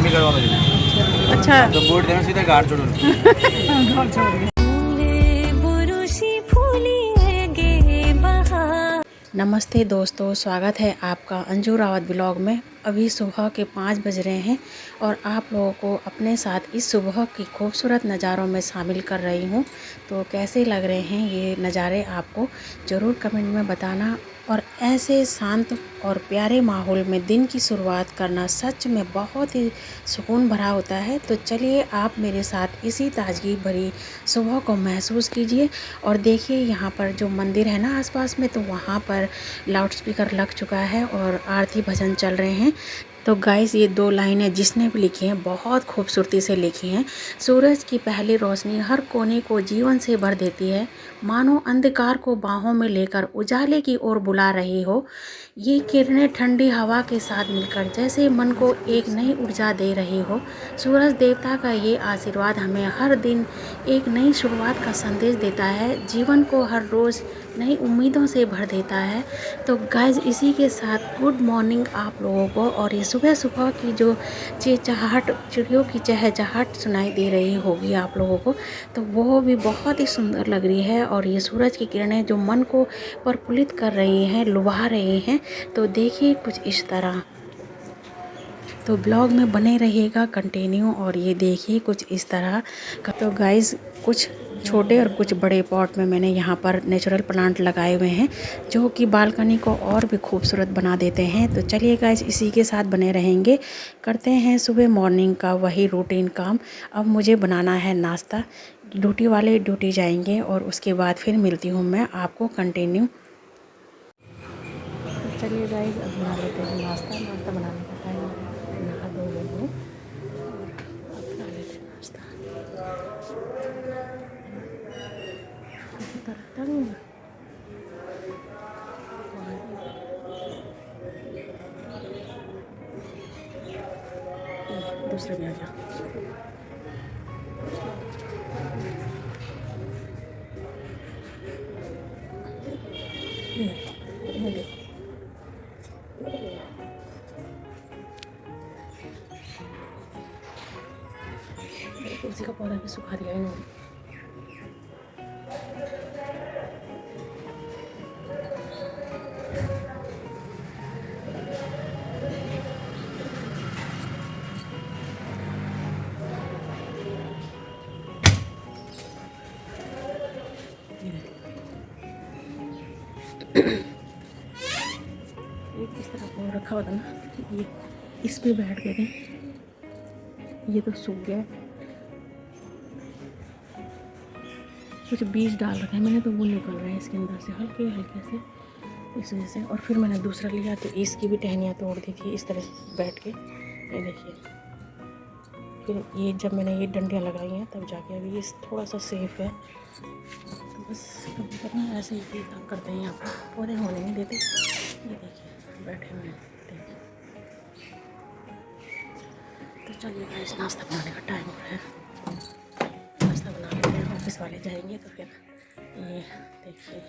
Mummy करवा मुझे। अच्छा तो बोर्ड देना सीधा गाड़ छोड़ो। नमस्ते दोस्तों, स्वागत है आपका अंजू रावत ब्लॉग में। अभी सुबह के 5 बज रहे हैं और आप लोगों को अपने साथ इस सुबह की खूबसूरत नज़ारों में शामिल कर रही हूँ। तो कैसे लग रहे हैं ये नज़ारे आपको ज़रूर कमेंट में बताना। और ऐसे शांत और प्यारे माहौल में दिन की शुरुआत करना सच में बहुत ही सुकून भरा होता है। तो चलिए आप मेरे साथ इसी ताजगी भरी सुबह को महसूस कीजिए। और देखिए यहाँ पर जो मंदिर है ना आसपास में, तो वहाँ पर लाउड स्पीकर लग चुका है और आरती भजन चल रहे हैं। तो गाइस ये 2 लाइनें जिसने भी लिखी हैं बहुत खूबसूरती से लिखी हैं। सूरज की पहली रोशनी हर कोने को जीवन से भर देती है, मानो अंधकार को बाहों में लेकर उजाले की ओर बुला रही हो। ये किरणें ठंडी हवा के साथ मिलकर जैसे मन को एक नई ऊर्जा दे रही हो। सूरज देवता का ये आशीर्वाद हमें हर दिन एक नई शुरुआत का संदेश देता है, जीवन को हर रोज़ नई उम्मीदों से भर देता है। तो गाइस इसी के साथ गुड मॉर्निंग आप लोगों को। और ये सुबह सुबह की जो चहचहाट, चिड़ियों की चहचहाट सुनाई दे रही होगी आप लोगों को, तो वो भी बहुत ही सुंदर लग रही है। और ये सूरज की किरणें जो मन को प्रफुल्लित कर रही हैं, लुभा रही हैं। तो देखिए कुछ इस तरह, तो ब्लॉग में बने रहिएगा कंटिन्यू। और ये देखिए कुछ इस तरह का। तो गाइस कुछ छोटे और कुछ बड़े पॉट में मैंने यहाँ पर नेचुरल प्लांट लगाए हुए हैं जो कि बालकनी को और भी खूबसूरत बना देते हैं। तो चलिए गाइस इसी के साथ बने रहेंगे। करते हैं सुबह मॉर्निंग का वही रूटीन काम। अब मुझे बनाना है नाश्ता। ड्यूटी वाले ड्यूटी जाएंगे और उसके बाद फिर मिलती हूँ मैं आपको कंटिन्यू। चलिए गाइस अब बना लेते हैं नाश्ता। नाश्ता बनाने का टाइम नहा धो गई हूँ और अब बना लेते हैं नाश्ता। दूसरे में आ जा। ये देखो तुलसी का पौधा भी सुखा दिया इन्होंने। एक इस तरह को रखा हुआ था ना, ये इस पे बैठ गए थे। ये तो सूख गया, कुछ बीज डाल रखे हैं मैंने, तो वो निकल रहे हैं इसके अंदर से हल्के हल्के से, इस वजह से। और फिर मैंने दूसरा लिया तो इसकी भी टहनियाँ तोड़ दी थी इस तरह बैठ के। ये देखिए, फिर ये जब मैंने ये डंडियाँ लगाई हैं तब जाके अभी ये थोड़ा सा सेफ है। तो बस कभी करना ऐसे ही तंग करते हैं, यहाँ पर पौधे होने नहीं देते। ये देखिए बैठे हुए हैं, देखिए। तो चलिए गाइस नाश्ता बनाने का टाइम हो रहा है, नाश्ता बना लेते हैं। ऑफिस वाले जाएंगे तो फिर ये देखिए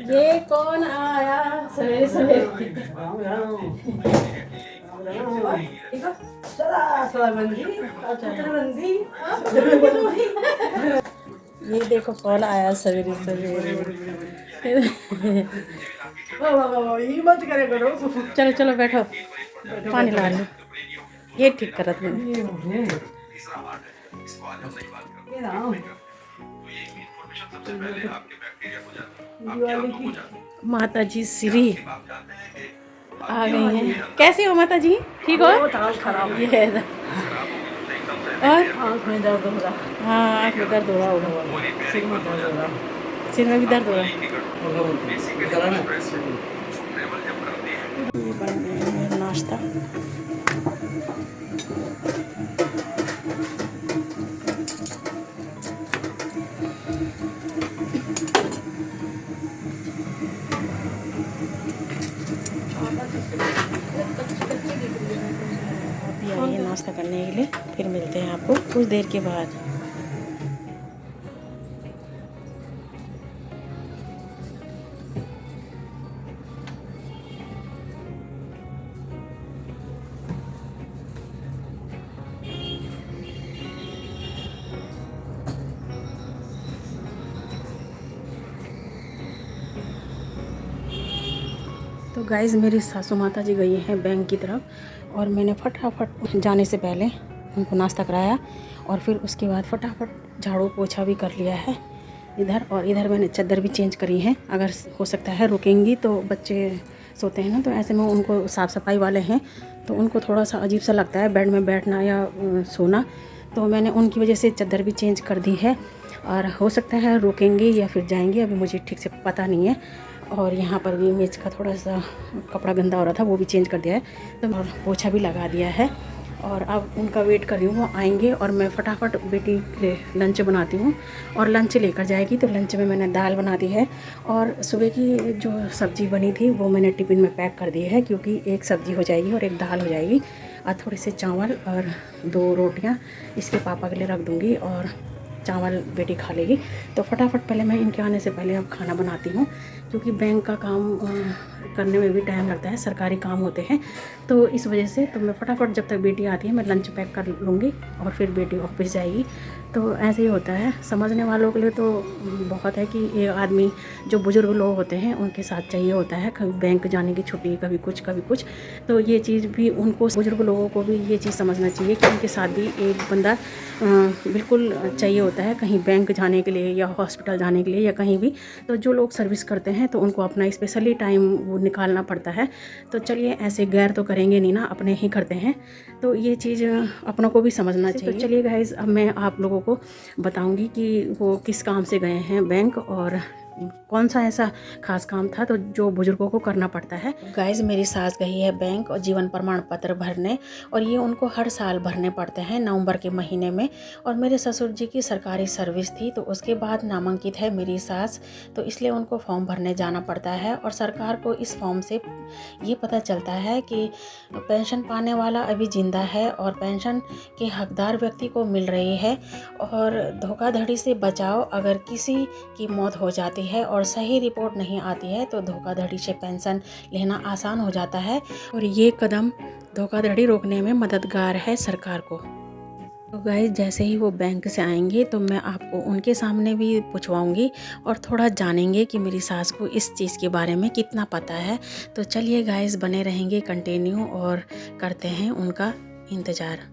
ये कौन आया सवेरे सवेरे। ये देखो कौन आया सवेरे सवेरे। मत करे करो। चलो चलो बैठो, पानी ला लो। ये ठीक करत मैंने। माता जी श्री आ गई हैं। कैसे हो माता जी, ठीक हो? खराब ये है और आँख में दर्द हो रहा। हाँ आँख में दर्द हो रहा होगा, सिर में दर्द हो रहा, सिर में भी दर्द हो रहा। नाश्ता नाश्ता करने के लिए। फिर मिलते हैं आपको कुछ देर के बाद। तो गाइज़ मेरी सासू माता जी गई हैं बैंक की तरफ और मैंने फटाफट जाने से पहले उनको नाश्ता कराया और फिर उसके बाद फटाफट झाड़ू पोछा भी कर लिया है इधर। और इधर मैंने चादर भी चेंज करी है। अगर हो सकता है रुकेंगी तो बच्चे सोते हैं ना, तो ऐसे में उनको साफ़ सफाई वाले हैं तो उनको थोड़ा सा अजीब सा लगता है बेड में बैठना या सोना, तो मैंने उनकी वजह से चादर भी चेंज कर दी है। और हो सकता है रुकेंगे या फिर जाएंगे, अभी मुझे ठीक से पता नहीं है। और यहाँ पर भी मेज का थोड़ा सा कपड़ा गंदा हो रहा था, वो भी चेंज कर दिया है, तो और पोछा भी लगा दिया है। और अब उनका वेट कर रही हूँ, वो आएंगे और मैं फटाफट बेटी के लिए लंच बनाती हूँ और लंच लेकर जाएगी। तो लंच में मैंने दाल बना दी है और सुबह की जो सब्ज़ी बनी थी वो मैंने टिफ़िन में पैक कर दी है, क्योंकि एक सब्ज़ी हो जाएगी और एक दाल हो जाएगी। और थोड़े से चावल और 2 रोटियाँ इसके पापा के लिए रख दूँगी और चावल बेटी खा लेगी। तो फटाफट पहले मैं इनके आने से पहले अब खाना बनाती हूँ, क्योंकि बैंक का काम करने में भी टाइम लगता है, सरकारी काम होते हैं, तो इस वजह से तो मैं फटाफट जब तक बेटी आती है मैं लंच पैक कर लूँगी और फिर बेटी ऑफिस जाएगी। तो ऐसे ही होता है, समझने वालों के लिए तो बहुत है कि ये आदमी जो बुज़ुर्ग लोग होते हैं उनके साथ चाहिए होता है, कभी बैंक जाने की छुट्टी, कभी कुछ कभी कुछ। तो ये चीज़ भी उनको, बुज़ुर्ग लोगों को भी ये चीज़ समझना चाहिए कि उनके साथ भी एक बंदा बिल्कुल चाहिए होता है, कहीं बैंक जाने के लिए या हॉस्पिटल जाने के लिए या कहीं भी। तो जो लोग सर्विस करते हैं तो उनको अपना स्पेशली टाइम वो निकालना पड़ता है। तो चलिए, ऐसे गैर तो करेंगे नहीं ना, अपने ही करते हैं, तो ये चीज़ अपनों को भी समझना चाहिए। तो चलिए गाइज़, अब मैं आप लोगों को बताऊंगी कि वो किस काम से गए हैं बैंक और कौन सा ऐसा खास काम था तो जो बुजुर्गों को करना पड़ता है। गाइज, मेरी सास गई है बैंक और जीवन प्रमाण पत्र भरने, और ये उनको हर साल भरने पड़ते हैं नवंबर के महीने में। और मेरे ससुर जी की सरकारी सर्विस थी, तो उसके बाद नामांकित है मेरी सास, तो इसलिए उनको फॉर्म भरने जाना पड़ता है। और सरकार को इस फॉर्म से ये पता चलता है कि पेंशन पाने वाला अभी जिंदा है और पेंशन के हकदार व्यक्ति को मिल रही है। और धोखाधड़ी से बचाव, अगर किसी की मौत हो जाती है और सही रिपोर्ट नहीं आती है तो धोखाधड़ी से पेंशन लेना आसान हो जाता है। और ये कदम धोखाधड़ी रोकने में मददगार है सरकार को। तो गाइस, जैसे ही वो बैंक से आएंगे तो मैं आपको उनके सामने भी पूछवाऊंगी और थोड़ा जानेंगे कि मेरी सास को इस चीज़ के बारे में कितना पता है। तो चलिए गाइस, बने रहेंगे कंटिन्यू और करते हैं उनका इंतज़ार।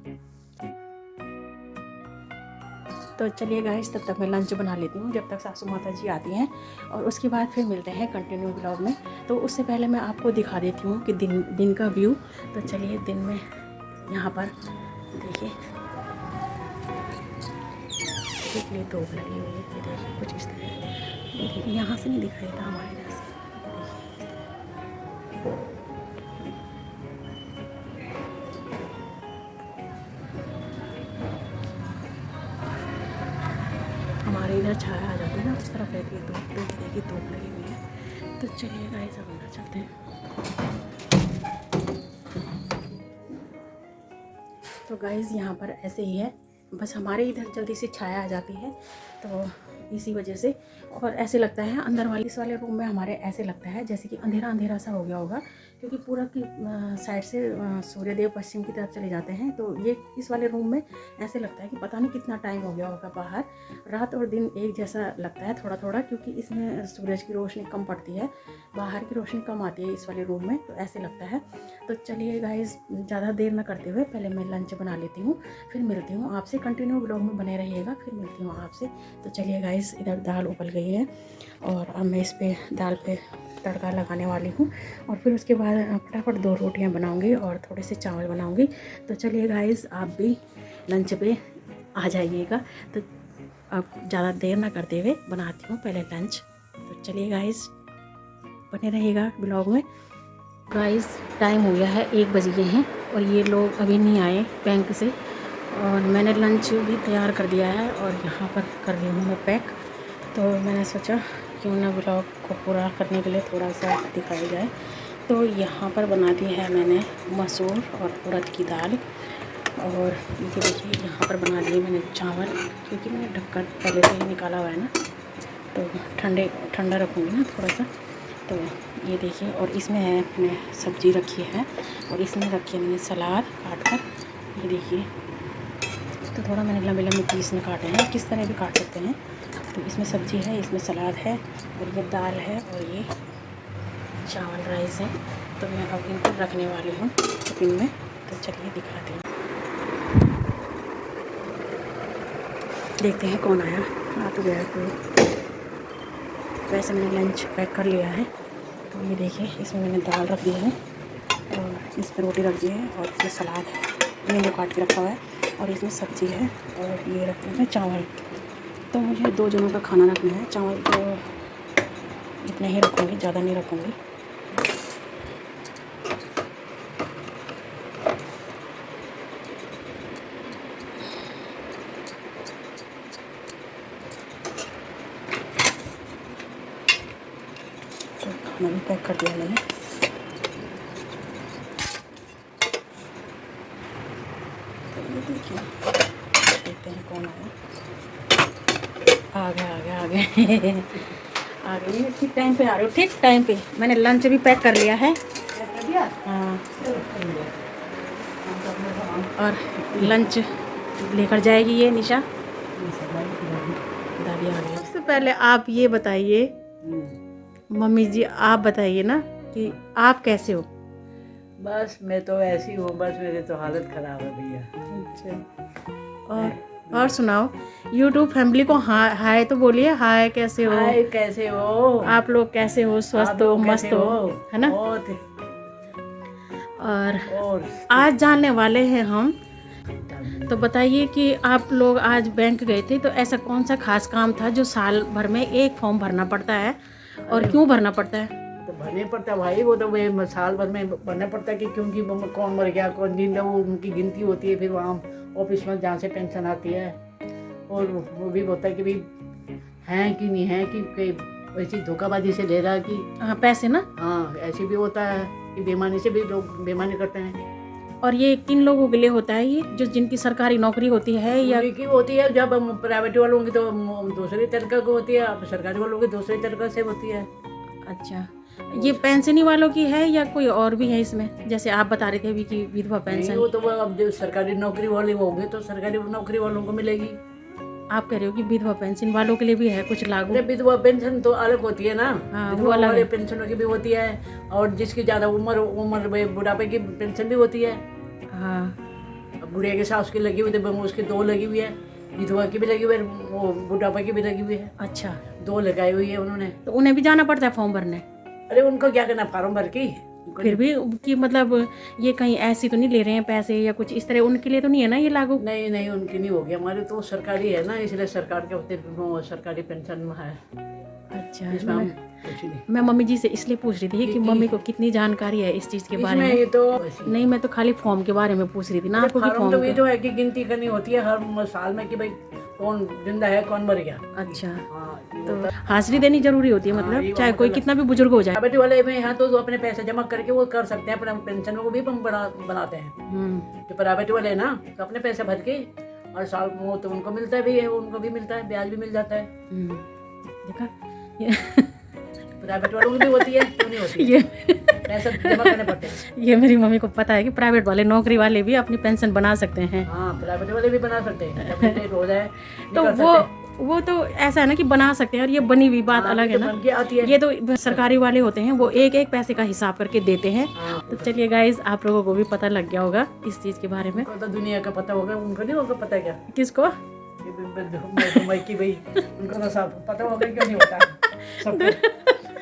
तो चलिए गाइस, तब तक मैं लंच बना लेती हूँ जब तक सासू माता जी आती हैं, और उसके बाद फिर मिलते हैं कंटिन्यू ब्लॉग में। तो उससे पहले मैं आपको दिखा देती हूँ कि दिन का व्यू। तो चलिए, दिन में यहाँ पर देखिए धूप लगी हुई है, ये देखिए कुछ इस तरह। ये देखिए, यहाँ से नहीं दिखाई था, हमारे इधर से। हमारे इधर छाया आ जाती है ना, उस तरफ रहती है धूप, तो देखिए धूप लगी हुई है। तो चलिए गाइस, अब अंदर चलते हैं। तो गाइस, यहाँ पर ऐसे ही है, बस हमारे इधर जल्दी से छाया आ जाती है, तो इसी वजह से। और ऐसे लगता है अंदर वाले, इस वाले रूम में हमारे ऐसे लगता है जैसे कि अंधेरा अंधेरा सा हो गया होगा, क्योंकि पूरा की साइड से सूर्यदेव पश्चिम की तरफ चले जाते हैं। तो ये इस वाले रूम में ऐसे लगता है कि पता नहीं कितना टाइम हो गया होगा बाहर। रात और दिन एक जैसा लगता है थोड़ा थोड़ा, क्योंकि इसमें सूरज की रोशनी कम पड़ती है, बाहर की रोशनी कम आती है इस वाले रूम में, तो ऐसे लगता है। तो चलिए गाइस, ज़्यादा देर न करते हुए पहले मैं लंच बना लेती हूँ, फिर मिलती हूँ आपसे। कंटिन्यू ब्लॉग में बने रहिएगा, फिर मिलती हूँ आपसे। तो चलिए गाइस, इधर दाल उबल गई है और अब मैं इस पे दाल पे तड़का लगाने वाली हूँ, और फिर उसके बाद फटाफट 2 रोटियाँ बनाऊँगी और थोड़े से चावल बनाऊँगी। तो चलिए गाइस, आप भी लंच पे आ जाइएगा। तो अब ज़्यादा देर ना करते हुए बनाती हूँ पहले लंच। तो चलिए गाइस, बने रहिएगा ब्लॉग में। गाइस, टाइम हो गया है, 1 बज गए हैं और ये लोग अभी नहीं आए बैंक से, और मैंने लंच भी तैयार कर दिया है और यहाँ पर कर रही हूँ मैं पैक। तो मैंने सोचा क्यों ना ब्लॉग को पूरा करने के लिए थोड़ा सा दिखाया जाए। तो यहाँ पर बना दी है मैंने मसूर और उड़द की दाल, और ये देखिए यहाँ पर बना लिए मैंने चावल, क्योंकि मैंने ढक्कन पहले से ही निकाला हुआ है ना, तो ठंडा रखूँगी ना थोड़ा सा। तो ये देखिए, और इसमें है अपने सब्ज़ी रखी है, और इसमें रखी है मैंने सलाद काट कर। ये देखिए, तो थोड़ा मैंने लंबे लंबे पीस में काटे हैं, किस तरह भी काट सकते हैं। तो इसमें सब्ज़ी है, इसमें सलाद है, और ये दाल है, और ये चावल राइस है। तो मैं अब इनको रखने वाली हूँ टिफिन में। तो चलिए दिखाती हूँ, देखते हैं कौन आया। आ तो गया कोई। वैसे मैंने लंच पैक कर लिया है। तो ये देखिए, इसमें मैंने दाल रख दी है, और इस पर रोटी रख दी है, और इसमें सलाद है, नींबू काट के रखा हुआ है, और इसमें सब्ज़ी है, और ये रखे हैं चावल। तो मुझे 2 जनों का खाना रखना है। चावल तो इतने ही रखूँगी, ज़्यादा नहीं रखूँगी। तो खाना भी पैक कर दिया मैंने। तो ये देखिए, देखते हैं कौन आया। आ गए आ गई। ठीक टाइम पे आ रहे हो, ठीक टाइम पे। मैंने लंच भी पैक कर लिया है। हाँ, और लंच लेकर जाएगी ये निशा। दादी आ गई। सबसे पहले आप ये बताइए, मम्मी जी आप बताइए ना कि आप कैसे हो। बस मैं तो ऐसी हूँ, बस मेरी तो हालत ख़राब है भैया। अच्छा, और सुनाओ। YouTube फैमिली को हाय तो बोलिए। हाय, कैसे हो? हाय, कैसे हो आप लोग कैसे हो? स्वस्थ हो, मस्त हो, है ना? और आज जानने वाले हैं हम। तो बताइए कि आप लोग आज बैंक गए थे, तो ऐसा कौन सा खास काम था जो साल भर में एक फॉर्म भरना पड़ता है, और क्यों भरना पड़ता है? तो भरने पड़ता है भाई, वो तो वे साल भर में भरना पड़ता है कि क्योंकि कौन मर गया कौन जिंदा, वो उनकी गिनती होती है फिर वहाँ ऑफिस में जहाँ से पेंशन आती है। और वो भी होता है कि भाई हैं कि नहीं है, कि वैसी धोखाबाजी से ले रहा है कि हाँ, पैसे ना। हाँ, ऐसे भी होता है कि बेईमानी से भी लोग बेईमानी करते हैं। और ये किन लोगों के लिए होता है, ये जो जिनकी सरकारी नौकरी होती है या की होती है? जब प्राइवेट वालों की तो दूसरी तरीका की होती है, अब सरकारी वालों की दूसरी तरीका से होती है। अच्छा, ये पेंशनी वालों की है या कोई और भी है इसमें? जैसे आप बता रहे थे अभी कि विधवा पेंशन। वो तो वो अब जो सरकारी नौकरी वाले होंगे तो सरकारी नौकरी वालों को मिलेगी। आप कह रहे हो कि विधवा पेंशन वालों के लिए भी है कुछ लागू? विधवा पेंशन तो अलग होती है ना। हाँ, विधवा वाले पेंशनों की भी होती है, और जिसकी ज्यादा उम्र बुढ़ापे की पेंशन भी होती है। हाँ, अब बुढ़िया के सास की लगी हुई है, उसकी 2 लगी हुई है, विधवा की भी लगी हुई है, वो बुढ़ापे की भी लगी हुई है। अच्छा, 2 लगाई हुई है उन्होंने। तो उन्हें भी जाना पड़ता है फॉर्म भरने? अरे उनको क्या करना, फार्म भर के। फिर भी कि मतलब ये कहीं ऐसी तो नहीं ले रहे हैं पैसे या कुछ इस तरह? उनके लिए तो नहीं है ना ये लागू? नहीं, उनकी नहीं होगी, हमारे तो सरकारी है ना, इसलिए सरकार के होते सरकारी पेंशन है। अच्छा, इसमें हम कुछ नहीं। मैं मम्मी जी से इसलिए पूछ रही थी कि मम्मी को कितनी जानकारी है इस चीज़ के बारे में। ये तो नहीं, मैं तो खाली फॉर्म के बारे में पूछ रही थी ना। आपको भी फॉर्म तो ये जो है कि गिनती करनी होती है हर साल में कि भाई कौन जिंदा है कौन मर गया। अच्छा, हाँ, तो हाजिरी देनी जरूरी होती है, मतलब चाहे कोई कितना भी बुजुर्ग हो जाए। प्राइवेट वाले में यहाँ तो अपने पैसे जमा करके वो कर सकते हैं, अपने पेंशन को भी बनाते हैं। जो प्राइवेट वाले है ना, तो अपने पैसे भर के हर साल वो तो उनको मिलता भी है, उनको भी मिलता है, ब्याज भी मिल जाता है। देखा, प्राइवेट वालों की भी होती है, क्यों नहीं होती है? ये पैसा जमा करने पड़ते हैं। ये मेरी मम्मी को पता है कि प्राइवेट वाले नौकरी वाले भी अपनी पेंशन बना सकते हैं। हाँ, प्राइवेट वाले भी बना सकते हैं, जब रिटायर हो जाए तो वो तो ऐसा है ना कि बना सकते हैं, और ये बनी हुई बात अलग है ना। आती है। ये तो सरकारी वाले होते हैं, वो एक एक पैसे का हिसाब करके देते हैं। तो चलिए गाइज, आप लोगों को भी पता लग गया होगा इस चीज़ के बारे में। तो दुनिया का पता होगा, उनको नहीं होगा पता क्या? किसको? की भाई, उनको तो सब पता होगा, क्यों नहीं होता?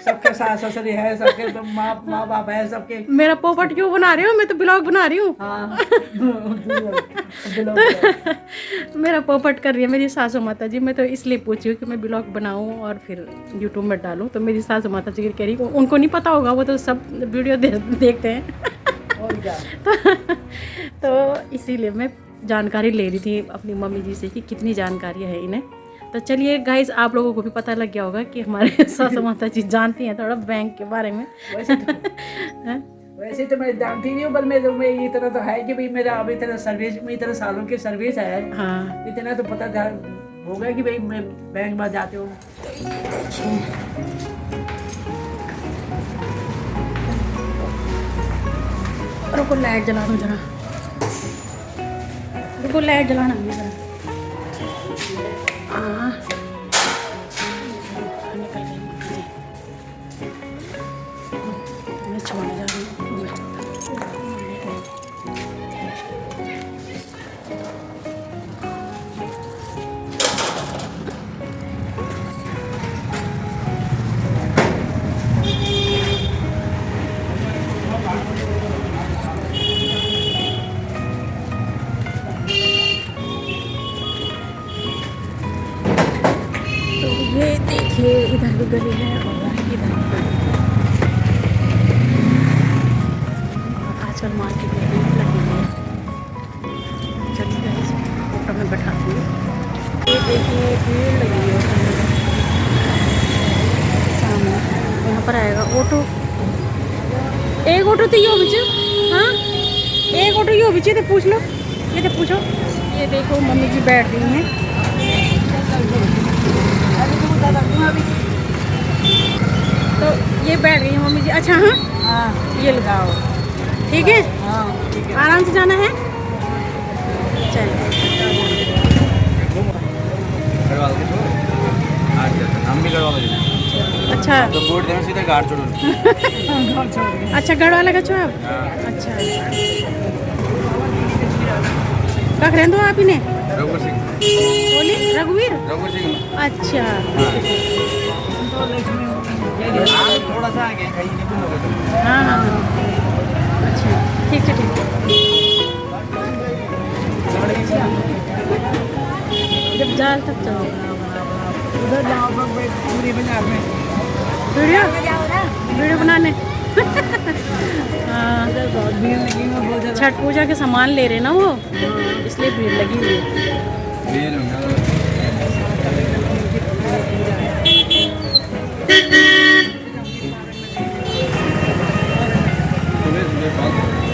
सबके सास ससुर है, सबके माँ बाप है, सबके। मेरा पोपट क्यों बना रही हो? मैं तो ब्लॉग बना रही हूँ। हाँ। मेरा पोपट कर रही है मेरी सासू माता जी। मैं तो इसलिए पूछी हूँ कि मैं ब्लॉग बनाऊँ और फिर यूट्यूब में डालूँ। तो मेरी सासू माता जी कह रही, उनको नहीं पता होगा, वो तो सब वीडियो देखते हैं। और क्या? तो इसीलिए मैं जानकारी ले रही थी अपनी मम्मी जी से कि कितनी जानकारी है इन्हें। तो चलिए गाइज, आप लोगों को भी पता लग गया होगा कि हमारे सासू माता जी जानती हैं थोड़ा बैंक के बारे में। वैसे वैसे तो मैं जानती नहीं हूँ, पर मैं इतना तो है कि भाई मेरा अब इतना सर्विस में इतना सालों की सर्विस है, हाँ। इतना तो पता होगा कि भाई मैं बैंक में जाते हो। रुको लाइट जला दो जरा, रुको लाइट जलाना है जरा। हाँ निकल गई जी, मैं छोड़ने जा रही हूँ। ये देखिए इधर भी गली है और इधर भी गली है। और आजकल मार्केट में भीड़ लगी है। चलिए गाइस ऑटो में बैठाती हूँ। ये देखिए भीड़ लगी है सामने, यहाँ पर आएगा ऑटो। एक ऑटो तो यो बिच, हाँ एक ऑटो यो बिच, तो पूछ लो, ये तो पूछो। ये देखो मम्मी जी बैठ रही हैं। तो ये बैठ गई है मम्मी जी। अच्छा हाँ हाँ ये लगाओ, ठीक है। हाँ ठीक है। आराम से जाना है। चलिए हम भी करवा दो। अच्छा तो बोर्ड देना सीधा गाड़ छोड़ो। अच्छा गढ़ वाला का छो आप। अच्छा कख रहंदो आप ही ने रघुवर सिंह। बोली रघुवीर। रघुवर सिंह। अच्छा आप थोड़ा सा आगे कहीं निकल लोगे तो। हाँ हाँ अच्छा ठीक है ठीक है। जब जाल तक जाओ उधर जाओ पूरे बाजार में वीडियो वीडियो बनाने। हाँ उधर बहुत भीड़ लगी है, बहुत ज़्यादा। छठ पूजा के सामान ले रहे ना वो, इसलिए भीड़ लगी हुई है। ये लूँगा।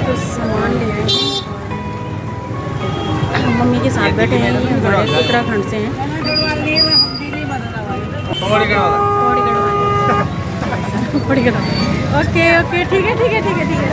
तो सामान ले रहे हैं। मम्मी के साथ बैठे हैं, ये हमारे उत्तराखंड से हैं। पकौड़ी करवा दो। पौड़ी गढ़वा पौड़ी गढ़वा। ओके ओके ठीक है ठीक है ठीक है ठीक है।